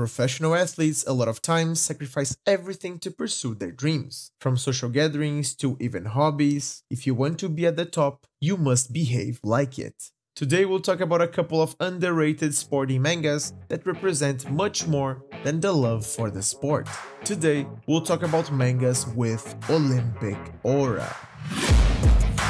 Professional athletes a lot of times sacrifice everything to pursue their dreams, from social gatherings to even hobbies. If you want to be at the top, you must behave like it. Today we'll talk about a couple of underrated sporting mangas that represent much more than the love for the sport. Today we'll talk about mangas with Olympic aura.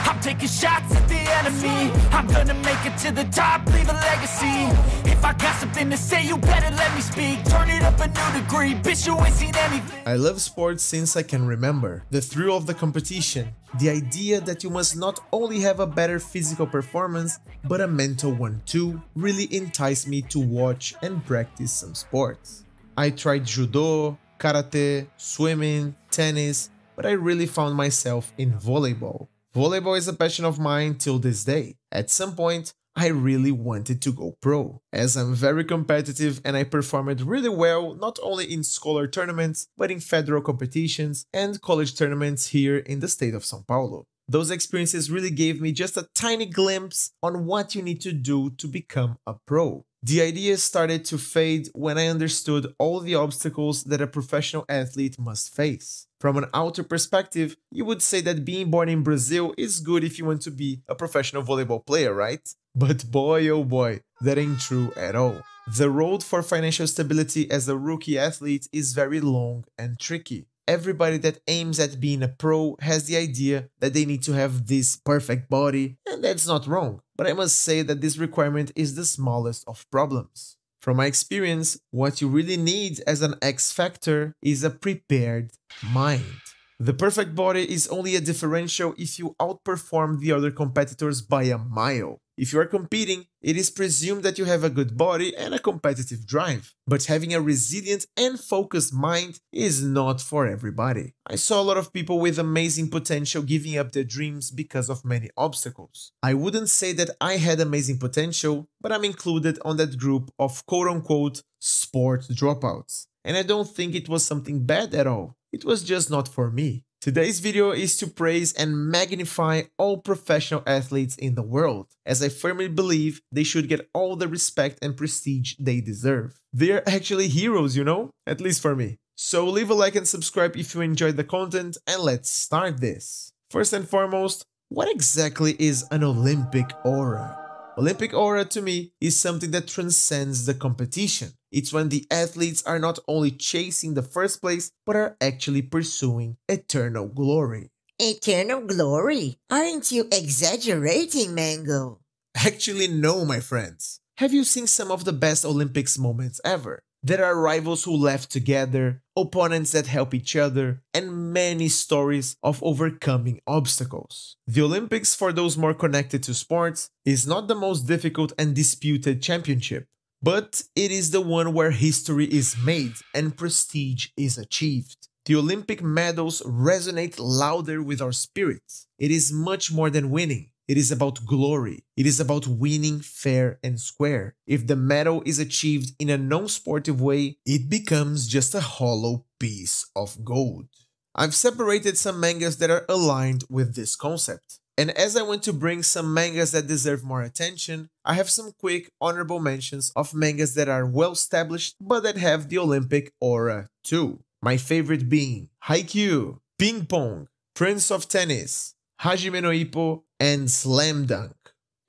I'm taking shots at the enemy. I'm gonna make it to the top, leave a legacy. If I got something to say, you better let me speak. Turn it up a new degree, bitch, you ain't seen anything. I love sports since I can remember. The thrill of the competition, the idea that you must not only have a better physical performance, but a mental one too, really enticed me to watch and practice some sports. I tried judo, karate, swimming, tennis, but I really found myself in volleyball. Volleyball is a passion of mine till this day. At some point, I really wanted to go pro, as I'm very competitive and I performed really well not only in scholar tournaments, but in federal competitions and college tournaments here in the state of São Paulo. Those experiences really gave me just a tiny glimpse on what you need to do to become a pro. The idea started to fade when I understood all the obstacles that a professional athlete must face. From an outer perspective, you would say that being born in Brazil is good if you want to be a professional volleyball player, right? But boy oh boy, that ain't true at all. The road for financial stability as a rookie athlete is very long and tricky. Everybody that aims at being a pro has the idea that they need to have this perfect body, and that's not wrong. But I must say that this requirement is the smallest of problems. From my experience, what you really need as an X factor is a prepared mind. The perfect body is only a differential if you outperform the other competitors by a mile. If you are competing, it is presumed that you have a good body and a competitive drive. But having a resilient and focused mind is not for everybody. I saw a lot of people with amazing potential giving up their dreams because of many obstacles. I wouldn't say that I had amazing potential, but I'm included on that group of quote-unquote sport dropouts. And I don't think it was something bad at all. It was just not for me. Today's video is to praise and magnify all professional athletes in the world, as I firmly believe they should get all the respect and prestige they deserve. They're actually heroes, you know? At least for me. So leave a like and subscribe if you enjoyed the content, and let's start this. First and foremost, what exactly is an Olympic aura? Olympic aura to me is something that transcends the competition. It's when the athletes are not only chasing the first place, but are actually pursuing eternal glory. Eternal glory? Aren't you exaggerating, Mango? Actually, no, my friends. Have you seen some of the best Olympics moments ever? There are rivals who laugh together, opponents that help each other, and many stories of overcoming obstacles. The Olympics, for those more connected to sports, is not the most difficult and disputed championship, but it is the one where history is made and prestige is achieved. The Olympic medals resonate louder with our spirits. It is much more than winning. It is about glory. It is about winning fair and square. If the medal is achieved in a non-sportive way, it becomes just a hollow piece of gold. I've separated some mangas that are aligned with this concept. And as I want to bring some mangas that deserve more attention, I have some quick honorable mentions of mangas that are well established but that have the Olympic aura too. My favorite being Haikyuu, Ping Pong, Prince of Tennis, Hajime no Ippo, and Slam Dunk.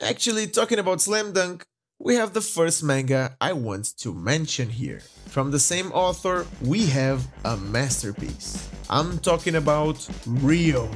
Actually, talking about Slam Dunk, we have the first manga I want to mention here. From the same author, we have a masterpiece. I'm talking about Rio.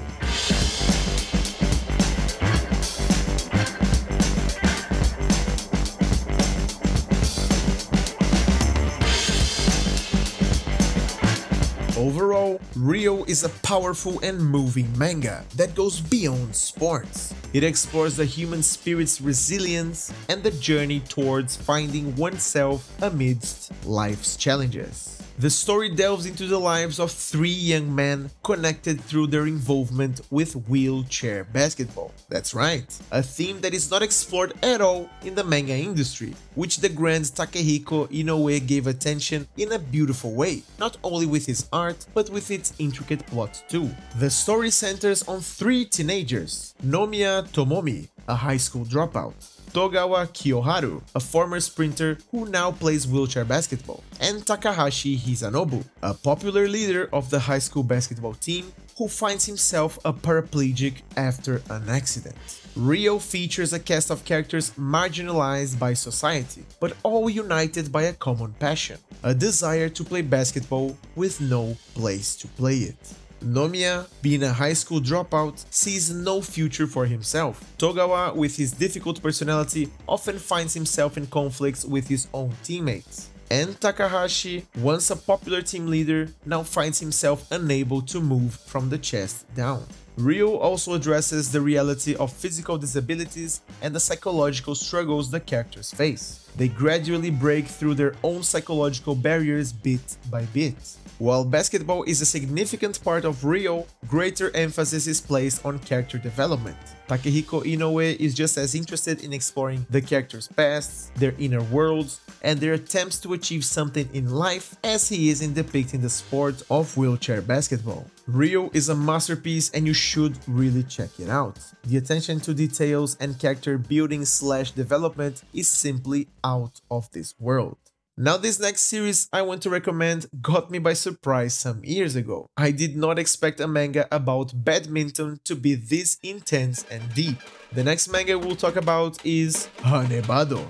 Overall, Rio is a powerful and moving manga that goes beyond sports. It explores the human spirit's resilience and the journey towards finding oneself amidst life's challenges. The story delves into the lives of three young men connected through their involvement with wheelchair basketball. That's right, a theme that is not explored at all in the manga industry, which the grand Takehiko Inoue gave attention in a beautiful way, not only with his art, but with its intricate plot too. The story centers on three teenagers: Nomiya Tomomi, a high school dropout; Togawa Kiyoharu, a former sprinter who now plays wheelchair basketball, and Takahashi Hisanobu, a popular leader of the high school basketball team who finds himself a paraplegic after an accident. Rio features a cast of characters marginalized by society, but all united by a common passion, a desire to play basketball with no place to play it. Nomiya, being a high school dropout, sees no future for himself. Togawa, with his difficult personality, often finds himself in conflicts with his own teammates. And Takahashi, once a popular team leader, now finds himself unable to move from the chest down. Rio also addresses the reality of physical disabilities and the psychological struggles the characters face. They gradually break through their own psychological barriers bit by bit. While basketball is a significant part of Rio, greater emphasis is placed on character development. Takehiko Inoue is just as interested in exploring the characters' pasts, their inner worlds, and their attempts to achieve something in life as he is in depicting the sport of wheelchair basketball. Rio is a masterpiece and you should really check it out. The attention to details and character building / development is simply out of this world. Now this next series I want to recommend got me by surprise some years ago. I did not expect a manga about badminton to be this intense and deep. The next manga we'll talk about is Hanebado.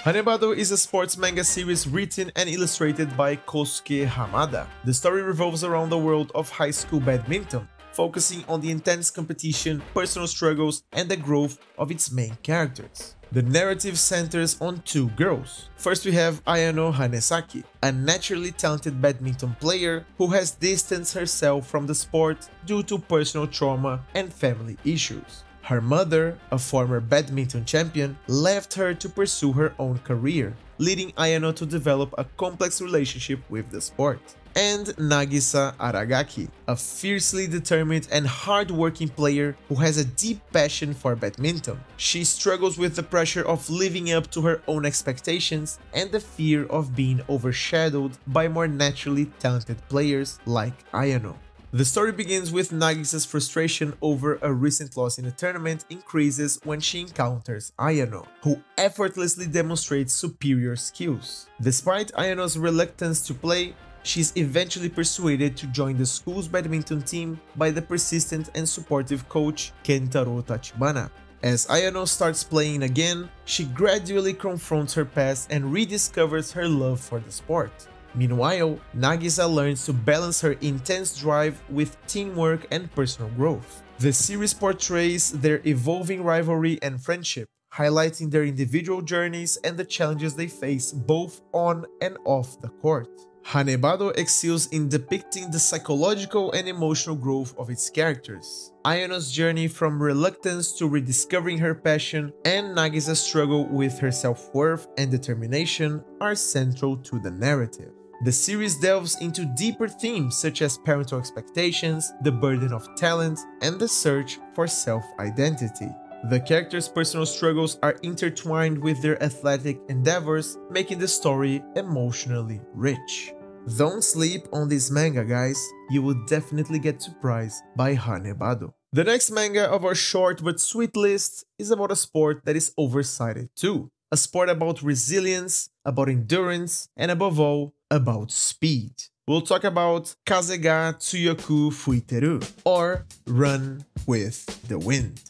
Hanebado is a sports manga series written and illustrated by Kosuke Hamada. The story revolves around the world of high school badminton, focusing on the intense competition, personal struggles, and the growth of its main characters. The narrative centers on two girls. First we have Ayano Hanesaki, a naturally talented badminton player who has distanced herself from the sport due to personal trauma and family issues. Her mother, a former badminton champion, left her to pursue her own career, leading Ayano to develop a complex relationship with the sport. And Nagisa Aragaki, a fiercely determined and hard-working player who has a deep passion for badminton. She struggles with the pressure of living up to her own expectations and the fear of being overshadowed by more naturally talented players like Ayano. The story begins with Nagisa's frustration over a recent loss in a tournament increases when she encounters Ayano, who effortlessly demonstrates superior skills. Despite Ayano's reluctance to play, she's eventually persuaded to join the school's badminton team by the persistent and supportive coach Kentaro Tachibana. As Ayano starts playing again, she gradually confronts her past and rediscovers her love for the sport. Meanwhile, Nagisa learns to balance her intense drive with teamwork and personal growth. The series portrays their evolving rivalry and friendship, highlighting their individual journeys and the challenges they face both on and off the court. Hanebado excels in depicting the psychological and emotional growth of its characters. Ayano's journey from reluctance to rediscovering her passion and Nagisa's struggle with her self-worth and determination are central to the narrative. The series delves into deeper themes such as parental expectations, the burden of talent, and the search for self-identity. The characters' personal struggles are intertwined with their athletic endeavors, making the story emotionally rich. Don't sleep on this manga, guys. You will definitely get surprised by Hanebado. The next manga of our short but sweet list is about a sport that is oversighted too. A sport about resilience, about endurance, and above all, about speed. We'll talk about Kazega Tsuyoku Fuiteru, or Run with the Wind.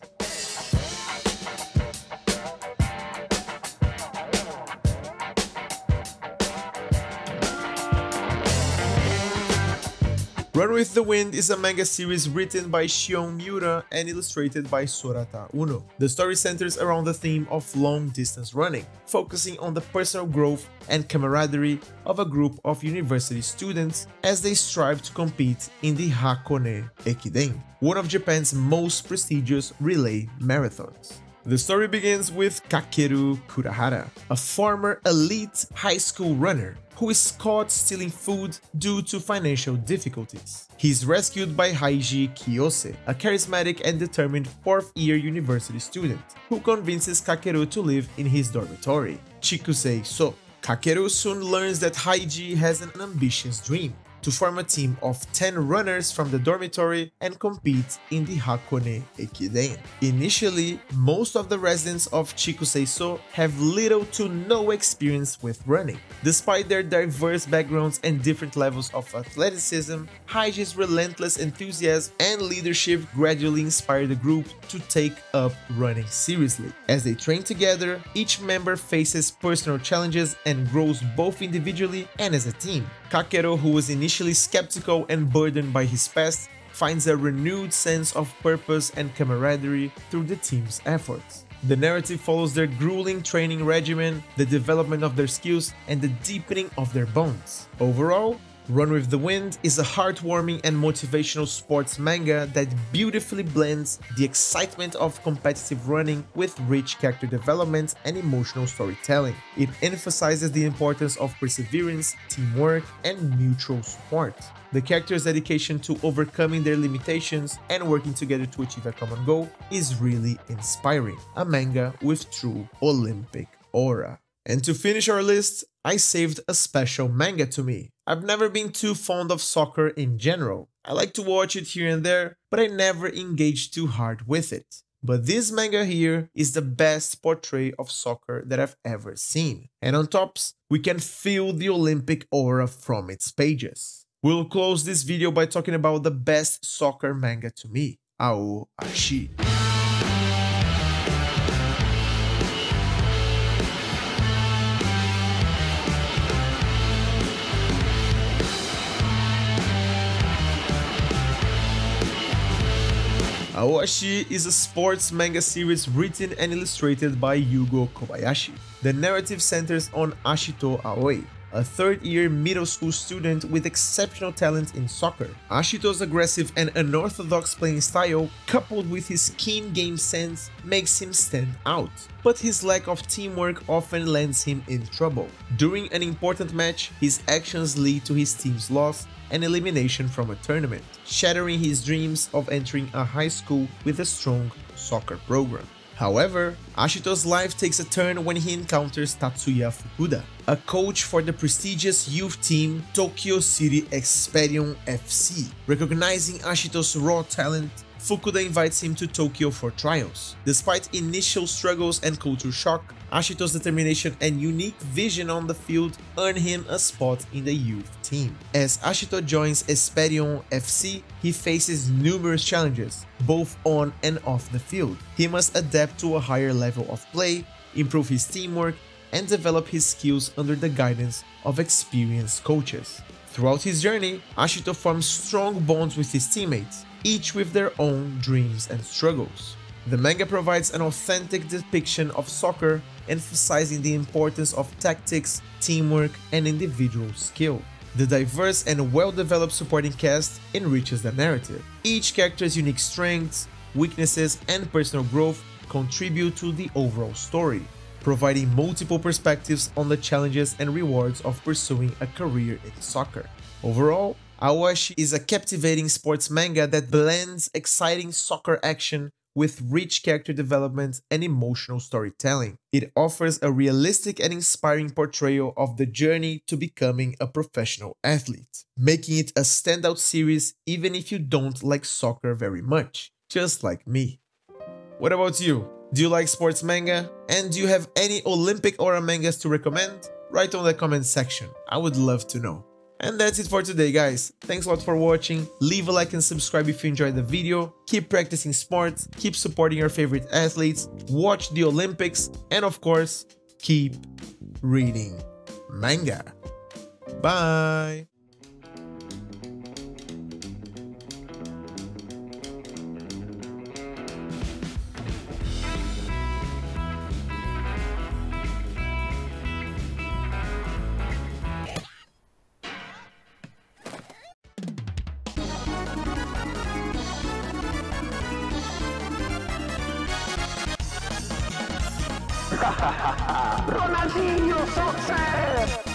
Run with the Wind is a manga series written by Shion Miura and illustrated by Sorata Uno. The story centers around the theme of long-distance running, focusing on the personal growth and camaraderie of a group of university students as they strive to compete in the Hakone Ekiden, one of Japan's most prestigious relay marathons. The story begins with Kakeru Kurahara, a former elite high school runner who is caught stealing food due to financial difficulties. He is rescued by Haiji Kiyose, a charismatic and determined fourth-year university student, who convinces Kakeru to live in his dormitory. Chikusei So, Kakeru soon learns that Haiji has an ambitious dream to form a team of 10 runners from the dormitory and compete in the Hakone Ekiden. Initially, most of the residents of Chikuseiso have little to no experience with running. Despite their diverse backgrounds and different levels of athleticism, Haiji's relentless enthusiasm and leadership gradually inspire the group to take up running seriously. As they train together, each member faces personal challenges and grows both individually and as a team. Kakeru, who was initially skeptical and burdened by his past, finds a renewed sense of purpose and camaraderie through the team's efforts. The narrative follows their grueling training regimen, the development of their skills, and the deepening of their bonds. Overall, Run with the Wind is a heartwarming and motivational sports manga that beautifully blends the excitement of competitive running with rich character development and emotional storytelling. It emphasizes the importance of perseverance, teamwork, and mutual support. The characters' dedication to overcoming their limitations and working together to achieve a common goal is really inspiring. A manga with true Olympic aura. And to finish our list, I saved a special manga to me. I've never been too fond of soccer in general. I like to watch it here and there, but I never engage too hard with it. But this manga here is the best portrait of soccer that I've ever seen. And on tops, we can feel the Olympic aura from its pages. We'll close this video by talking about the best soccer manga to me, Aoashi. Aoashi is a sports manga series written and illustrated by Yugo Kobayashi. The narrative centers on Ashito Aoi, a third-year middle school student with exceptional talent in soccer. Ashito's aggressive and unorthodox playing style, coupled with his keen game sense, makes him stand out. But his lack of teamwork often lands him in trouble. During an important match, his actions lead to his team's loss and elimination from a tournament, shattering his dreams of entering a high school with a strong soccer program. However, Ashito's life takes a turn when he encounters Tatsuya Fukuda, a coach for the prestigious youth team Tokyo City Experion FC. Recognizing Ashito's raw talent, Fukuda invites him to Tokyo for trials. Despite initial struggles and culture shock, Ashito's determination and unique vision on the field earn him a spot in the youth team. As Ashito joins Esperion FC, he faces numerous challenges, both on and off the field. He must adapt to a higher level of play, improve his teamwork, and develop his skills under the guidance of experienced coaches. Throughout his journey, Ashito forms strong bonds with his teammates, each with their own dreams and struggles. The manga provides an authentic depiction of soccer, emphasizing the importance of tactics, teamwork, and individual skill. The diverse and well-developed supporting cast enriches the narrative. Each character's unique strengths, weaknesses, and personal growth contribute to the overall story, providing multiple perspectives on the challenges and rewards of pursuing a career in soccer. Overall, Aoashi is a captivating sports manga that blends exciting soccer action with rich character development and emotional storytelling. It offers a realistic and inspiring portrayal of the journey to becoming a professional athlete, making it a standout series even if you don't like soccer very much, just like me. What about you? Do you like sports manga? And do you have any Olympic aura mangas to recommend? Write on the comment section, I would love to know. And that's it for today, guys. Thanks a lot for watching. Leave a like and subscribe if you enjoyed the video. Keep practicing sports, keep supporting your favorite athletes, watch the Olympics, and of course, keep reading manga. Bye! Ronaldinho, success!